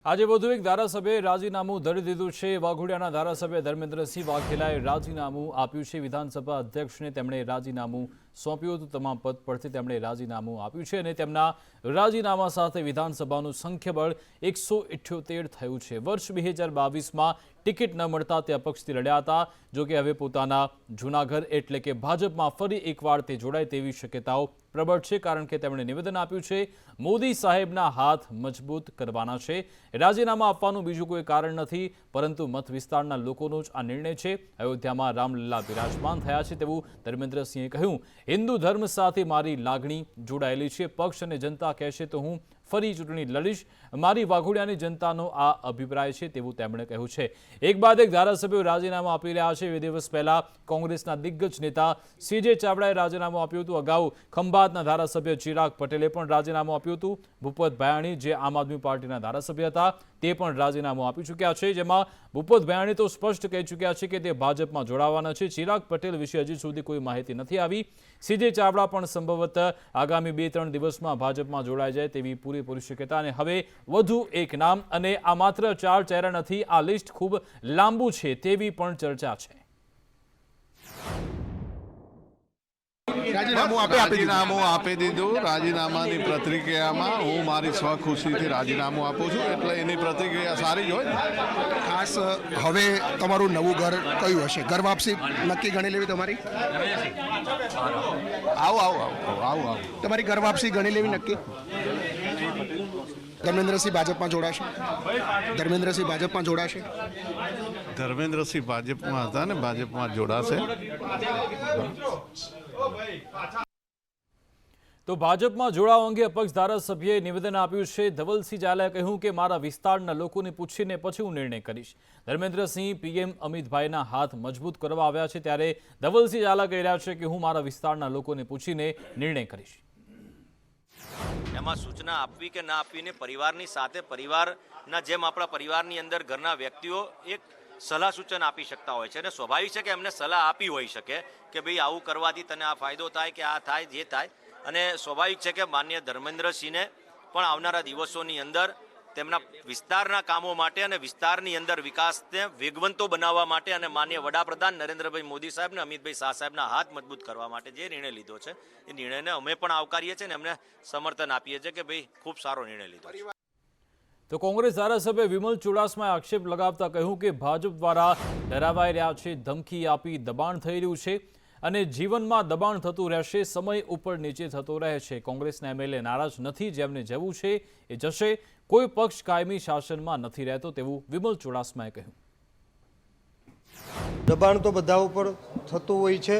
આજે વધુ એક ધારાસભ્યએ રાજીનામું ધરી દીધું છે। વાઘોડિયાના ધારાસભ્ય ધર્મેન્દ્રસિંહ વાઘેલાએ રાજીનામું આપ્યું છે। વિધાનસભા અધ્યક્ષને તેમણે રાજીનામું સોંપ્યું હતું। તમામ પદ પરથી તેમણે રાજીનામું આપ્યું છે અને તેમના રાજીનામા સાથે વિધાનસભાનું સંખ્યાબળ 178 થયું છે। વર્ષ 2022માં ટિકિટ ન મળતા તે અપક્ષથી લડ્યા હતા। જોકે હવે પોતાના જૂના ઘર એટલે કે ભાજપમાં ફરી એકવાર તે જોડાય તેવી શક્યતાઓ પ્રબળ છે, કારણ કે તેમણે નિવેદન આપ્યું છે મોદી સાહેબના હાથ મજબૂત કરવાના છે। રાજીનામા આપવાનું બીજું કોઈ કારણ નથી, પરંતુ મત વિસ્તારના લોકોનો જ આ નિર્ણય છે। અયોધ્યામાં રામલલ્લા બિરાજમાન થયા છે તેવું ધર્મેન્દ્રસિંહે કહ્યું। હિન્દુ ધર્મ સાથે મારી લાગણી જોડાયેલી છે। પક્ષ અને જનતા કહેશે તો હું ફરી ચૂંટણી લડીશ। મારી વાઘોડિયાની જનતાનો આ અભિપ્રાય છે તેવું તેમણે કહ્યું છે। એક બાદ એક ધારાસભ્યો રાજીનામું આપી રહ્યા છે। 2 દિવસ પહેલા કોંગ્રેસના દિગ્ગજ નેતા સીજે ચાવડાએ રાજીનામું આપ્યું હતું। અગાઉ ખંભાતના ધારાસભ્ય ચિરાગ પટેલે પણ રાજીનામું આપ્યું હતું। ભૂપત ભયાણી, જે આમ આદમી પાર્ટીના ધારાસભ્ય હતા, તે પણ રાજીનામું આપી ચૂક્યા છે, જેમાં ભૂપત ભયાણી તો સ્પષ્ટ કહી ચૂક્યા છે કે તે ભાજપમાં જોડાવાના છે। ચિરાગ પટેલ વિશે હજી સુધી કોઈ માહિતી નથી આવી। સીજે ચાવડા પણ સંભવત આગામી 2-3 દિવસમાં ભાજપમાં જોડાઈ જાય તેવી પૂરેપૂરી શક્યતા। અને હવે વધુ એક નામ, અને આ માત્ર 4 ચહેરા નથી, આ લિસ્ટ ખૂબ લાંબુ છે તેવી પણ ચર્ચા છે। રાજીનામું આપી દીધું। રાજીનામાની પ્રતિક્રિયામાં હું મારી સ્વખુશીથી રાજીનામું આપું છું, એટલે એની પ્રતિક્રિયા સારી જ હોય ને। ખાસ હવે તમારું નવું ઘર કયું હશે? ઘર વાપસી નક્કી ગણી લેવી તમારી? આવું તમારી ઘર વાપસી ગણી લેવી નક્કી? ધર્મેન્દ્રસિંહ ભાજપમાં જોડાશે? ધર્મેન્દ્રસિંહ ભાજપમાં જોડાશે? ધર્મેન્દ્રસિંહ ભાજપમાં હતા ને, ભાજપમાં જોડાશે। તો ભાજપમાં જોડાવા અંગે અપક્ષ ધારાસભ્યએ નિવેદન આપ્યું છે। ધવલસિંહ ઝાલાએ કહ્યું કે મારા વિસ્તારના લોકોને પૂછીને પછી હું નિર્ણય કરીશ। ધર્મેન્દ્રસિંહ પીએમ અમિતભાઈના હાથ મજબૂત કરવા આવ્યા છે, ત્યારે ધવલસિંહ ઝાલા કહી રહ્યા છે કે હું મારા વિસ્તારના લોકોને પૂછીને નિર્ણય કરીશ। એમાં સૂચના આપવી કે ના આપવીને પરિવારની સાથે, પરિવારના જેમ આપણા પરિવારની અંદર ઘરના વ્યક્તિઓ એક સલાહ સૂચન આપી શકતા હોય છે, અને સ્વાભાવિક છે કે એમને સલાહ આપી હોઈ શકે કે ભાઈ આવું કરવાથી તને આ ફાયદો થાય કે આ થાય જે થાય, અને સ્વાભાવિક છે કે માનનીય ધર્મેન્દ્રસિંહને પણ આવનારા દિવસોની અંદર તેમના વિસ્તારના કામો માટે અને વિસ્તારની અંદર વિકાસને વેગવંતો બનાવવા માટે અને માનનીય વડાપ્રધાન નરેન્દ્રભાઈ મોદી સાહેબ અને અમિતભાઈ શાહ સાહેબના હાથ મજબૂત કરવા માટે જે નિર્ણય લીધો છે એ નિર્ણયને અમે પણ આવકારીએ છીએ અને એમને સમર્થન આપીએ છીએ કે ભાઈ ખૂબ સારો નિર્ણય લીધો છે। તો કોંગ્રેસ ધારાસભ્ય વિમલ ચુડાસમાએ આક્ષેપ લગાવતા કહ્યું કે ભાજપ દ્વારા ડરાવાઈ રહ્યા છે, ધમકી આપી દબાણ થઈ રહ્યું છે અને જીવનમાં દબાણ થતું રહેશે, સમય ઉપર નીચે થતો રહે છે। કોંગ્રેસના એમએલએ નારાજ નથી, જેમને જવું છે એ જશે, કોઈ પક્ષ કાયમી શાસનમાં નથી રહેતો તેવું વિમલ ચુડાસમાએ કહ્યું। દબાણ તો બધા ઉપર થતું હોય છે,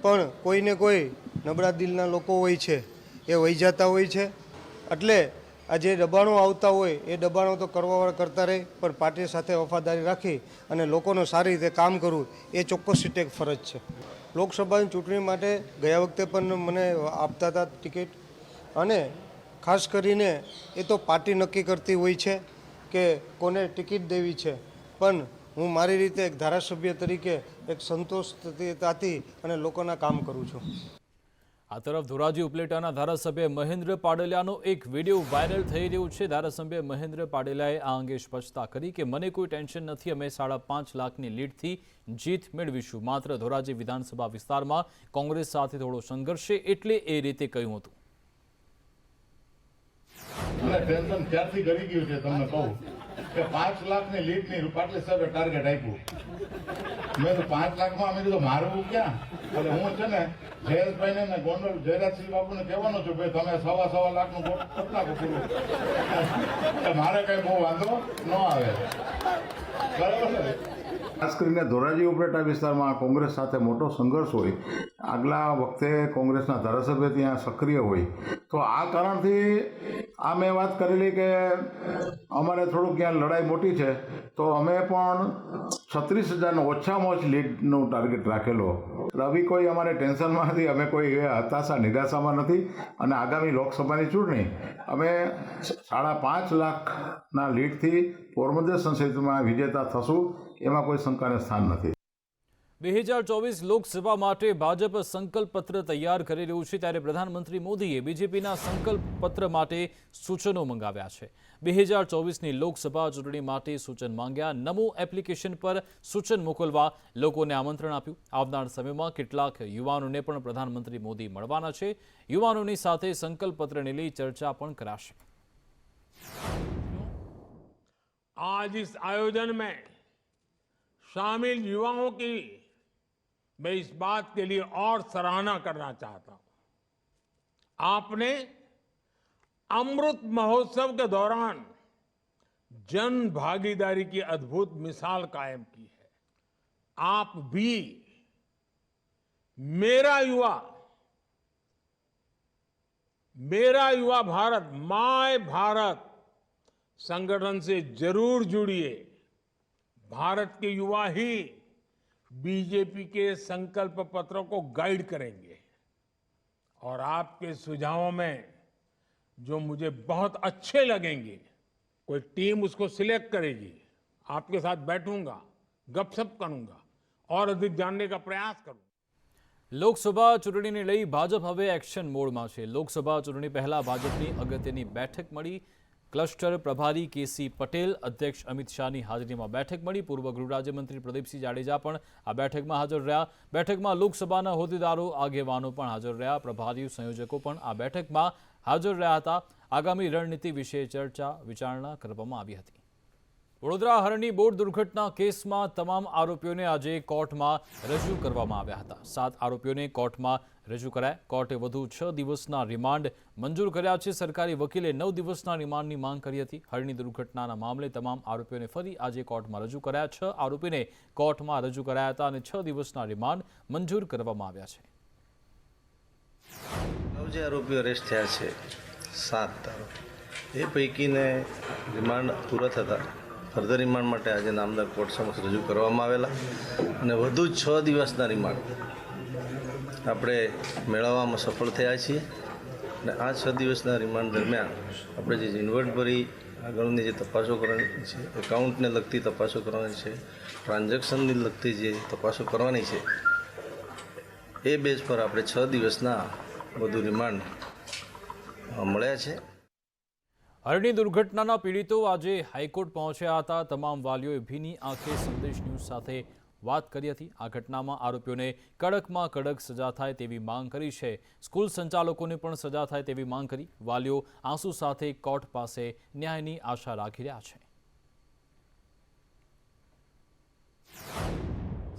પણ કોઈને કોઈ નબળા દિલના લોકો હોય છે, એ વહી જતા હોય છે। એટલે આ જે દબાણો આવતા હોય એ દબાણો તો કરવાવાળા કરતા રહે, પણ પાર્ટી સાથે વફાદારી રાખી અને લોકોનું સારી રીતે કામ કરવું એ ચોક્કસ રીતે એક ફરજ છે। લોકસભાની ચૂંટણી માટે ગયા વખતે પણ મને આપતા હતા ટિકિટ, અને ખાસ કરીને એ તો પાર્ટી નક્કી કરતી હોય છે કે કોને ટિકિટ દેવી છે, પણ હું મારી રીતે એક ધારાસભ્ય તરીકે એક સંતોષતાથી અને લોકોના કામ કરું છું। આ તરફ ધોરાજી ઉપલેટાના ધારાસભ્ય મહેન્દ્ર પાડલિયાનો એક વિડીયો વાયરલ થઈ રહ્યો છે। ધારાસભ્ય મહેન્દ્ર પાડલિયાએ આ અંગે સ્પષ્ટતા કરી કે મને કોઈ ટેન્શન નથી, અમે 5.5 લાખની લીડથી જીત મેળવીશું। માત્ર ધોરાજી વિધાનસભા વિસ્તારમાં કોંગ્રેસ સાથે થોડો સંઘર્ષ છે, એટલે એ રીતે કહ્યું હતું। ટેન્શન ક્યારથી કરી ગયું છે તમને કહું કે 5 લાખની લીડની પાટલી સાહેબે ટાર્ગેટ આપ્યું। મેં તો 5 લાખમાં અમે કીધું મારવું ક્યાં, એટલે હું છે ને જયેશભાઈને ને ગોંડલ જયરાજસિંહ બાપુને કહેવાનો છું ભાઈ તમે 1.25 લાખનું વોટ કરી નાખો પૂરું, મારે કઈ બહુ વાંધો ન આવે, બરાબર ને। ખાસ કરીને ધોરાજી ઉપલેટા વિસ્તારમાં કોંગ્રેસ સાથે મોટો સંઘર્ષ હોય, આગલા વખતે કોંગ્રેસના ધારાસભ્ય ત્યાં સક્રિય હોય, તો આ કારણથી આ મેં વાત કરેલી કે અમારે થોડુંક ત્યાં લડાઈ મોટી છે, તો અમે પણ 36,000નો ઓછામાં ઓછી લીડનો ટાર્ગેટ રાખેલો। આવી કોઈ અમારે ટેન્શનમાં નથી, અમે કોઈ હતાશા નિરાશામાં નથી, અને આગામી લોકસભાની ચૂંટણી અમે 5.5 લાખના લીડથી પોરબંદર સંસદમાં વિજેતા થશું, એમાં કોઈ શંકાને સ્થાન નથી। 2024 લોકસભા માટે ભાજપ સંકલ્પ પત્ર તૈયાર કરી રહ્યું છે, ત્યારે પ્રધાનમંત્રી મોદીએ બીજેપીના સંકલ્પ પત્ર માટે સૂચનો મંગાવ્યા છે. 2024ની લોકસભા ચૂંટણી માટે સૂચન માંગ્યા. નમો એપ્લિકેશન પર સૂચન મોકલવા લોકોને આમંત્રણ આપ્યું. આવનાર સમયમાં કેટલાક યુવાનોને પણ પ્રધાનમંત્રી મોદી મળવાના છે. યુવાનોની સાથે સંકલ્પ પત્રને લઈ ચર્ચા પણ કરાશે. आज इस आयोजन में शामिल युवाओं की मैं इस बात के लिए और सराहना करना चाहता हूं. आपने अमृत महोत्सव के दौरान जन भागीदारी की अद्भुत मिसाल कायम की है. आप भी मेरा युवा भारत, माय भारत संगठन से जरूर जुड़िए. भारत के युवा ही बीजेपी के संकल्प पत्रों को गाइड करेंगे और आपके सुझावों में जो मुझे बहुत अच्छे लगेंगे, कोई टीम उसको सिलेक्ट करेगी. आपके साथ बैठूंगा, गपशप करूंगा और अधिक जानने का प्रयास करूंगा. લોકસભા ચૂંટણીને લઈ ભાજપ હવે એક્શન મોડમાં છે. લોકસભા ચૂંટણી પહેલા ભાજપની અગત્યની બેઠક મળી. ક્લસ્ટર પ્રભારી કેસી પટેલ, અધ્યક્ષ અમિત શાહની હાજરીમાં બેઠક મળી. પૂર્વ ગૃહ રાજ્યમંત્રી પ્રદીપસિંહ જાડેજા પણ આ બેઠકમાં હાજર રહ્યા. બેઠકમાં લોકસભાના હોદ્દેદારો, આગેવાનો પણ હાજર રહ્યા. પ્રભારી સંયોજકો પણ આ બેઠકમાં હાજર રહ્યા હતા. આગામી રણનીતિ વિશે ચર્ચા વિચારણા કરવામાં આવી હતી. વડોદરા હરણી બોટ દુર્ઘટના કેસમાં તમામ આરોપીઓને આજે કોર્ટમાં રજૂ કરવામાં આવ્યા હતા. 7 આરોપીઓને કોર્ટમાં રજૂ કરાયા. કોર્ટે વધુ 6 દિવસના રિમાન્ડ મંજૂર કર્યા છે. સરકારી વકીલે 9 દિવસના રિમાન્ડની માંગ કરી હતી. હરણી દુર્ઘટનાના મામલે તમામ આરોપીઓને ફરી આજે કોર્ટમાં રજૂ કરાયા. 6 આરોપીને કોર્ટમાં રજૂ કરાયા હતા અને 6 દિવસના રિમાન્ડ મંજૂર કરવામાં આવ્યા છે. જે આરોપીઓ અરેસ્ટ થયા છે 7 એ પૈકીને રિમાન્ડ પૂરા થતા ફર્ધર રિમાન્ડ માટે આજે નામદાર કોર્ટ સમક્ષ રજૂ કરવામાં આવેલા અને વધુ 6 દિવસના રિમાન્ડ આપણે મેળવવામાં સફળ થયા છીએ. અને આ 6 દિવસના રિમાન્ડ દરમિયાન આપણે જે ઝીણવટ ભરી આગળની જે તપાસો કરવાની છે, એકાઉન્ટને લગતી તપાસો કરવાની છે, ટ્રાન્ઝેક્શનને લગતી જે તપાસો કરવાની છે, એ બેઝ પર આપણે 6 દિવસના વધુ રિમાન્ડ મળ્યા છે. હરણી દુર્ઘટનાના પીડિતો આજે હાઈકોર્ટ પહોંચ્યા હતા. તમામ વાલીઓએ ભીની આંખે સંદેશ ન્યૂઝ સાથે વાત કરી હતી. આ ઘટનામાં આરોપીઓને કડકમાં કડક સજા થાય તેવી માંગ કરી છે. સ્કૂલ સંચાલકોને પણ સજા થાય તેવી માંગ કરી. વાલીઓ આંસુ સાથે કોર્ટ પાસે ન્યાયની આશા રાખી રહ્યા છે.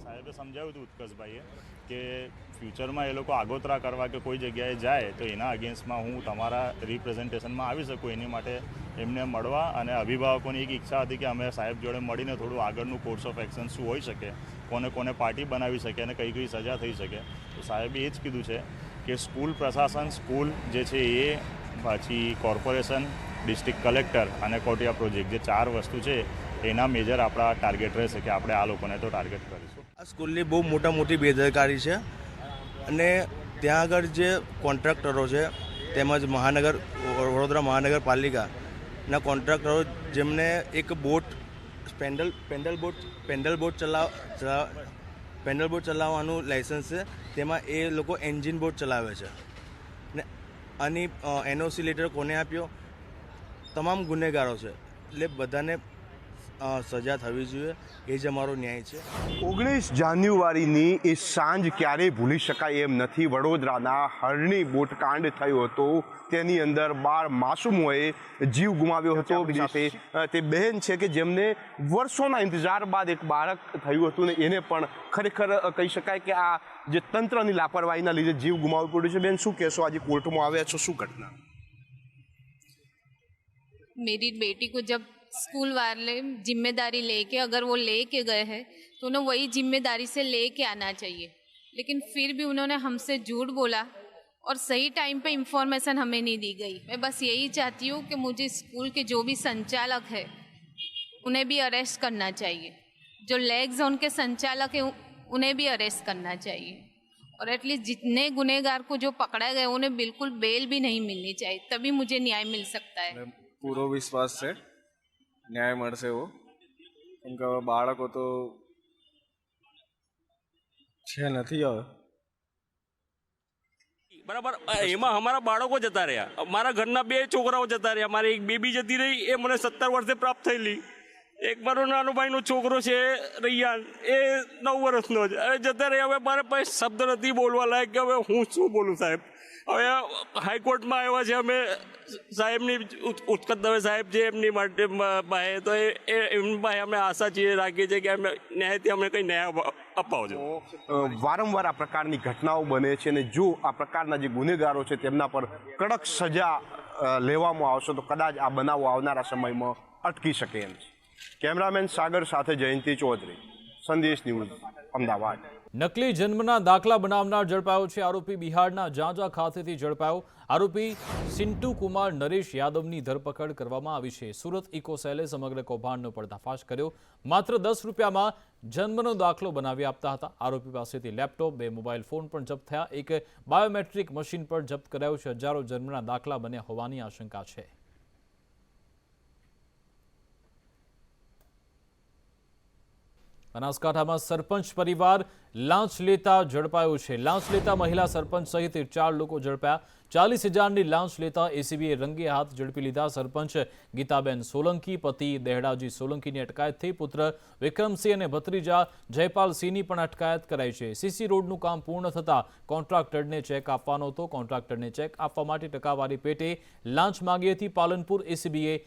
સાહેબે સમજાવ્યું હતું ઉત્કર્ષભાઈએ કે ફ્યુચરમાં એ લોકો આગોતરા કરવા કે કોઈ જગ્યાએ જાય તો એના અગેન્સ્ટમાં હું તમારા રિપ્રેઝન્ટેશનમાં આવી શકું, એની માટે એમને મળવા અને અભિભાવકોની એક ઈચ્છા હતી કે અમે સાહેબ જોડે મળીને થોડું આગળનું કોર્સ ઓફ એક્શન શું હોઈ શકે, કોને કોને પાર્ટી બનાવી શકે અને કઈ કઈ સજા થઈ શકે. તો સાહેબે એ જ કીધું છે કે સ્કૂલ પ્રશાસન, સ્કૂલ જે છે એ, પછી કોર્પોરેશન, ડિસ્ટ્રિક્ટ કલેક્ટર અને કોટિયા પ્રોજેક્ટ, જે 4 વસ્તુ છે એના મેજર આપણા ટાર્ગેટ રહેશે કે આપણે આ લોકોને તો ટાર્ગેટ કરીશું. આ સ્કૂલની બહુ મોટી બેદરકારી છે અને ત્યાં આગળ જે કોન્ટ્રાક્ટરો છે તેમજ વડોદરા મહાનગરપાલિકાના કોન્ટ્રાક્ટરો જેમને એક બોટ પેન્ડલ બોટ ચલાવવાનું લાઇસન્સ છે, તેમાં એ લોકો એન્જિન બોટ ચલાવે છે ને આની એનઓસી લેટર કોને આપ્યો? તમામ ગુનેગારો છે. એટલે બધાને સજા થવી જોઈએ, એ જ અમારો ન્યાય છે. 19 જાન્યુઆરીની એ સાંજ ક્યારેય ભૂલી શકાય એમ નથી. વડોદરાના હરણી બોટકાંડ થયો હતો, તેની અંદર 12 માસૂમોએ જીવ ગુમાવ્યો હતો. સાથે તે બહેન છે કે જેમને વર્ષોના ઇંતજાર બાદ એક બાળક થયું હતું ને એને પણ ખરેખર કહી શકાય કે આ જે તંત્રની લાપરવાહીના લીધે જીવ ગુમાવવું પડ્યું છે. બેન, શું કહેશો? આજે કોર્ટમાં આવ્યા છો, શું ઘટના? मेरी बेटी को जब स्कूल वाले जिम्मेदारी लेके, अगर वो लेके गए हैं तो उन्हें वही जिम्मेदारी से लेके आना चाहिए, लेकिन फिर भी उन्होंने हमसे झूठ बोला और सही टाइम पे इंफॉर्मेशन हमें नहीं दी गई. मैं बस यही चाहती हूँ कि मुझे स्कूल के जो भी संचालक है उन्हें भी अरेस्ट करना चाहिए. जो लेग जोन के संचालक हैं उन्हें भी अरेस्ट करना चाहिए और एटलीस्ट जितने गुनहगार को जो पकड़ा गया उन्हें बिल्कुल बेल भी नहीं मिलनी चाहिए, तभी मुझे न्याय मिल सकता है. પૂરો વિશ્વાસ છે ન્યાય મળશે એવો, કેમ કે હવે બાળકો તો છે નથી હવે બરાબર. એમાં અમારા બાળકો જતા રહ્યા, મારા ઘરના 2 છોકરાઓ જતા રહ્યા, મારી એક બેબી જતી રહી, એ મને 17 વર્ષે પ્રાપ્ત થયેલી. એક મારો નાનો ભાઈનો છોકરો છે રૈયાન, એ 9 વર્ષનો જ, હવે જતા રહ્યા. હવે મારે પાસે શબ્દ નથી બોલવા લાયક કે હવે હું શું બોલું સાહેબ. હવે હાઈકોર્ટમાં આવ્યા છે અમે, સાહેબની ઉત્કટ દવે સાહેબ છે એમની માટે પાસે, તો એમની પાસે અમે આશા છીએ, રાખીએ છીએ કે અમે ન્યાયથી અમને કંઈ ન્યાય અપાવજો. વારંવાર આ પ્રકારની ઘટનાઓ બને છે અને જો આ પ્રકારના જે ગુનેગારો છે તેમના પર કડક સજા લેવામાં આવશે તો કદાચ આ બનાવો આવનારા સમયમાં અટકી શકે એમ છે. કેમેરામેન સાગર સાથે જયંતિ ચૌધરી, સંદેશ ન્યૂઝ, અમદાવાદ. નકલી જન્મના દાખલા બનાવનાર ઝડપાયો છે. આરોપી બિહારના જાંજા ખાતેથી ઝડપાયો. આરોપી સિન્ટુ કુમાર નરેશ યાદવની ધરપકડ કરવામાં આવી છે. સુરત ઇકોસેલે સમગ્ર કૌભાંડનો પર્દાફાશ કર્યો. માત્ર 10 રૂપિયામાં જન્મનો દાખલો બનાવી આપતા હતા. આરોપી પાસેથી લેપટોપ, 2 મોબાઈલ ફોન પણ જપ્ત થયા. એક બાયોમેટ્રિક મશીન પણ જપ્ત કરાયું છે. હજારો જન્મના દાખલા બન્યા હોવાની આશંકા છે. બનાસકાંઠામાં સરપંચ પરિવાર લાંચ લેતા ઝડપાયો છે. લાંચ લેતા મહિલા સરપંચ સહિત 4 લોકો ઝડપાયા. 40,000ની લાંચ લેતા એસીબીએ રંગે હાથ ઝડપી લીધા. સરપંચ ગીતાબેન સોલંકી, પતિ દહેડાજી સોલંકીની અટકાયત થઈ. પુત્ર વિક્રમસિંહ અને ભત્રીજા જયપાલસિંહની પણ અટકાયત કરાઈ છે. સીસી રોડનું કામ પૂર્ણ થતાં કોન્ટ્રાક્ટરને ચેક આપવાનો હતો. કોન્ટ્રાક્ટરને ચેક આપવા માટે ટકાવારી પેટે લાંચ માંગી હતી. પાલનપુર એસીબીએ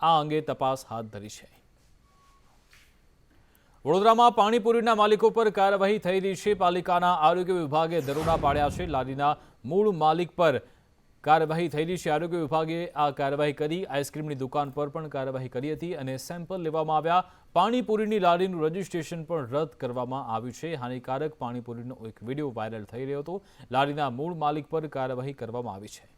આ અંગે તપાસ હાથ ધરી છે. વડોદરામાં પાણીપુરીના માલિકો પર કાર્યવાહી થઈ રહી છે. પાલિકાના આરોગ્ય વિભાગે દરોડા પાડ્યા છે. લારીના મૂળ માલિક પર કાર્યવાહી થઈ રહી છે. આરોગ્ય વિભાગે આ કાર્યવાહી કરી. આઈસ્ક્રીમની દુકાન પર પણ કાર્યવાહી કરી હતી અને સેમ્પલ લેવામાં આવ્યા. પાણીપુરીની લારીનું રજીસ્ટ્રેશન પણ રદ કરવામાં આવ્યું છે. હાનિકારક પાણીપુરીનો એક વિડીયો વાયરલ થઈ રહ્યો હતો. લારીના મૂળ માલિક પર કાર્યવાહી કરવામાં આવી છે.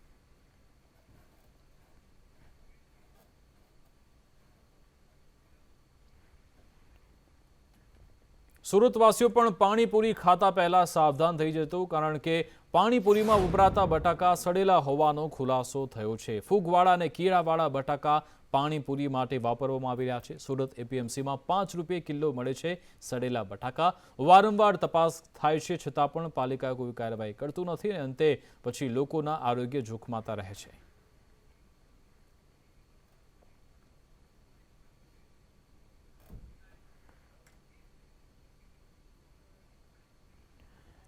સુરતવાસીઓ પણ પાણીપુરી ખાતા પહેલા સાવધાન થઈ જતો, કારણ કે પાણીપુરીમાં વપરાતા બટાકા સડેલા હોવાનો ખુલાસો થયો છે. ફૂગવાળા અને કીડાવાળા બટાકા પાણીપુરી માટે વાપરવામાં આવી રહ્યા છે. સુરત એપીએમસીમાં 5 રૂપિયે કિલો મળે છે સડેલા બટાકા. વારંવાર તપાસ થાય છે છતાં પણ પાલિકા કોઈ કાર્યવાહી કરતું નથી અને અંતે પછી લોકોના આરોગ્ય જોખમાતા રહે છે.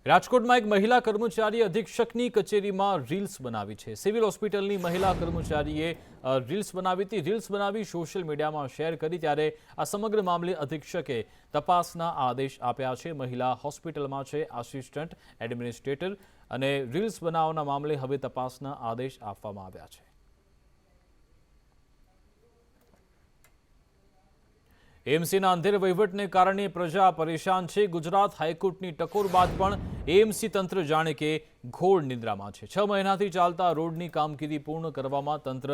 રાજકોટમાં એક મહિલા કર્મચારીએ અધિક્ષકની કચેરીમાં રીલ્સ બનાવી છે. સિવિલ હોસ્પિટલની મહિલા કર્મચારીએ રીલ્સ બનાવી હતી. રીલ્સ બનાવી સોશિયલ મીડિયામાં શેર કરી ત્યારે આ સમગ્ર મામલે અધિક્ષકે તપાસના આદેશ આપ્યા છે. મહિલા હોસ્પિટલમાં છે આસિસ્ટન્ટ એડમિનિસ્ટ્રેટર અને રીલ્સ બનાવવાના મામલે હવે તપાસના આદેશ આપવામાં આવ્યા છે. એએમસીના અંધેર વહીવટને કારણે પ્રજા પરેશાન છે. ગુજરાત હાઈકોર્ટની ટકોર બાદ પણ એએમસી તંત્ર જાણે કે ઘોર નિદ્રામાં છે. 6 મહિનાથી ચાલતા રોડની કામગીરી પૂર્ણ કરવામાં તંત્ર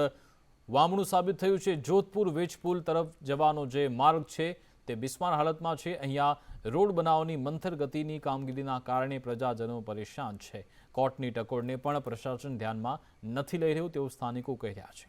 વામણું સાબિત થયું છે. જોધપુર વેચપુલ તરફ જવાનો જે માર્ગ છે તે બિસ્માર હાલતમાં છે. અહીંયા રોડ બનાવવાની મંથર ગતિની કામગીરીના કારણે પ્રજાજનો પરેશાન છે. કોર્ટની ટકોરને પણ પ્રશાસન ધ્યાનમાં નથી લઈ રહ્યું તેવું સ્થાનિકો કહી રહ્યા છે.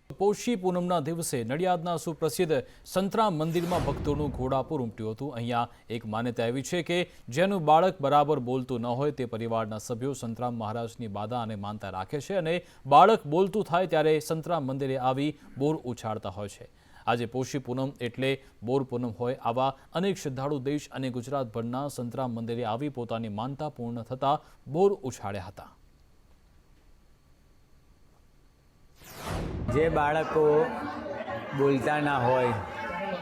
પોષી પૂનમના દિવસે નડિયાદના સુપ્રસિદ્ધ સંતરામ મંદિરમાં ભક્તોનું ઘોડાપુર ઉમટ્યું હતું. અહીંયા એક માન્યતા એવી છે કે જેનું બાળક બરાબર બોલતું ન હોય તે પરિવારના સભ્યો સંતરામ મહારાજની બાધા અને માનતા રાખે છે અને બાળક બોલતું થાય ત્યારે સંતરામ મંદિરે આવી બોર ઉછાળતા હોય છે. આજે પોષી પૂનમ એટલે બોર પૂનમ હોય. આવા અનેક શ્રદ્ધાળુ દેશ અને ગુજરાતભરના સંતરામ મંદિરે આવી પોતાની માનતા પૂર્ણ થતા બોર ઉછાળ્યા હતા. જે બાળકો બોલતા ના હોય,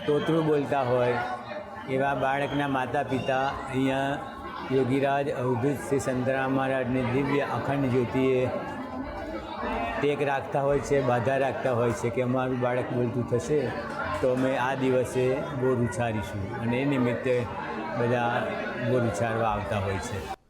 તોતરું બોલતા હોય, એવા બાળકના માતા પિતા અહીંયા યોગીરાજ અવધૂત શ્રી સંતરામ મહારાજની દિવ્ય અખંડ જ્યોતિએ ટેક રાખતા હોય છે, બાધા રાખતા હોય છે કે અમારું બાળક બોલતું થશે તો અમે આ દિવસે બોર ઉછાળીશું અને એ નિમિત્તે બધા બોર ઉછાળવા આવતા હોય છે.